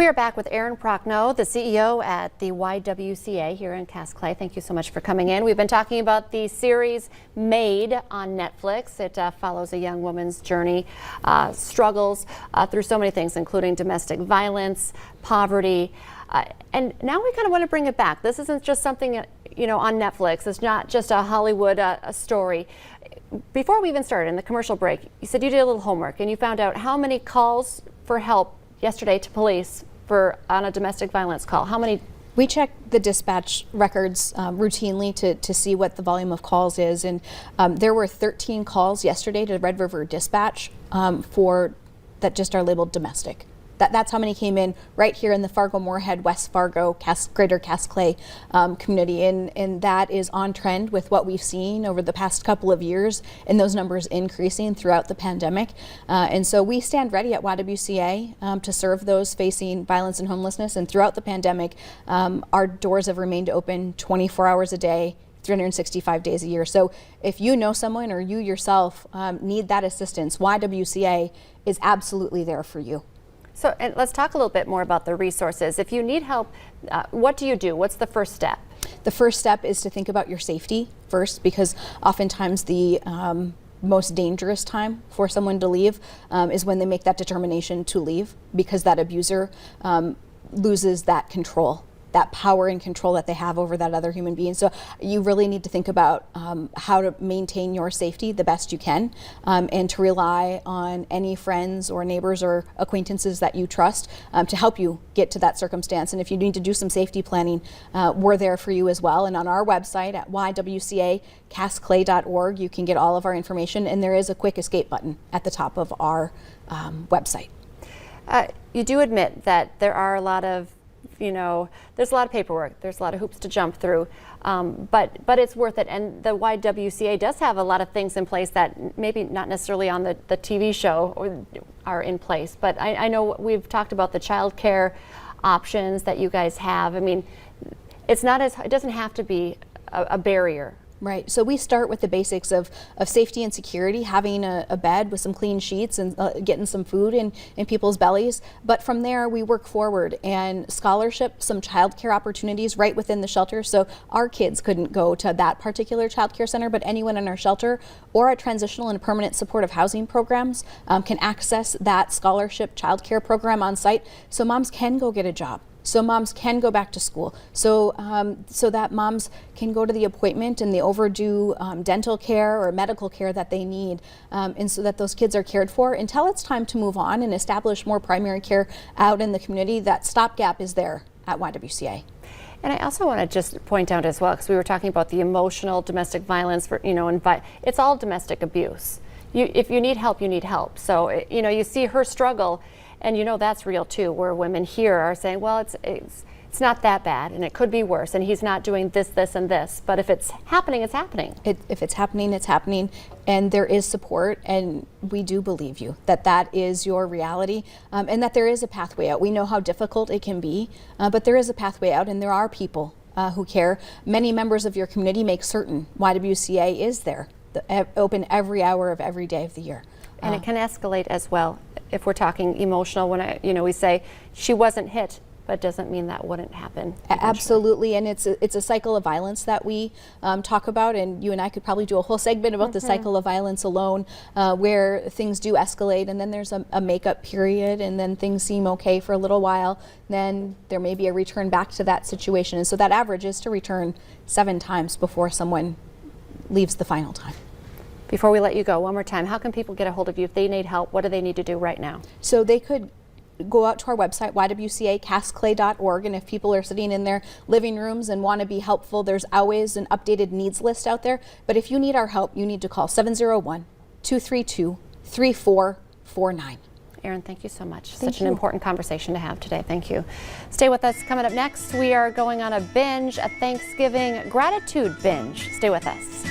We are back with Aaron Prochnow, the CEO at the YWCA here in Cass Clay. Thank you so much for coming in. We've been talking about the series Made on Netflix. It follows a young woman's journey, struggles through so many things, including domestic violence, poverty, and now we kind of want to bring it back. This isn't just something, on Netflix. It's not just a Hollywood a story. Before we even started in the commercial break, you said you did a little homework and you found out how many calls for help yesterday to police on a domestic violence call. How many? We check the dispatch records routinely to see what the volume of calls is, and there were 13 calls yesterday to Red River Dispatch for that just are labeled domestic. That's how many came in right here in the Fargo-Moorhead, West Fargo, Greater Cass Clay community, and that is on trend with what we've seen over the past couple of years, and those numbers increasing throughout the pandemic. And so we stand ready at YWCA to serve those facing violence and homelessness, and throughout the pandemic, our doors have remained open 24 hours a day, 365 days a year. So if you know someone or you yourself need that assistance, YWCA is absolutely there for you. So and let's talk a little bit more about the resources. If you need help, what do you do? What's the first step? The first step is to think about your safety first, because oftentimes the most dangerous time for someone to leave is when they make that determination to leave, because that abuser loses that control, that power and control that they have over that other human being. So you really need to think about how to maintain your safety the best you can, and to rely on any friends or neighbors or acquaintances that you trust to help you get to that circumstance. And if you need to do some safety planning, we're there for you as well. And on our website at ywcacassclay.org, you can get all of our information, and there is a quick escape button at the top of our website. You do admit that there are a lot of there's a lot of paperwork, there's a lot of hoops to jump through, but it's worth it. And the YWCA does have a lot of things in place that maybe not necessarily on the TV show are in place. But I know we've talked about the child care options that you guys have. I mean, it doesn't have to be a barrier. Right. So we start with the basics of safety and security, having a bed with some clean sheets and getting some food in people's bellies. But from there, we work forward, and scholarship, some childcare opportunities right within the shelter. So our kids couldn't go to that particular childcare center, but anyone in our shelter or our transitional and permanent supportive housing programs can access that scholarship childcare program on site. So moms can go get a job. So moms can go back to school, so that moms can go to the appointment and the overdue dental care or medical care that they need, and so that those kids are cared for until it's time to move on and establish more primary care out in the community. That stopgap is there at YWCA. And I also want to just point out as well, because we were talking about the emotional domestic violence, it's all domestic abuse. If you need help, you need help. So you see her struggle. And that's real too, where women here are saying, well, it's not that bad, and it could be worse, and he's not doing this, this, and this. But if it's happening, it's happening. If it's happening, it's happening, and there is support, and we do believe you that is your reality, and that there is a pathway out. We know how difficult it can be, but there is a pathway out, and there are people who care. Many members of your community make certain YWCA is there, open every hour of every day of the year. And it can escalate as well. If we're talking emotional, when we say she wasn't hit, but it doesn't mean that wouldn't happen eventually. Absolutely, and it's a cycle of violence that we talk about, and you and I could probably do a whole segment about the cycle of violence alone, where things do escalate, and then there's a makeup period, and then things seem okay for a little while, then there may be a return back to that situation, and so that average is to return 7 times before someone leaves the final time. Before we let you go, one more time, how can people get a hold of you if they need help? What do they need to do right now? So they could go out to our website, ywcacassclay.org, and if people are sitting in their living rooms and want to be helpful, there's always an updated needs list out there. But if you need our help, you need to call 701-232-3449. Aaron, thank you so much. Such an important conversation to have today. Thank you. Stay with us. Coming up next, we are going on a binge, a Thanksgiving gratitude binge. Stay with us.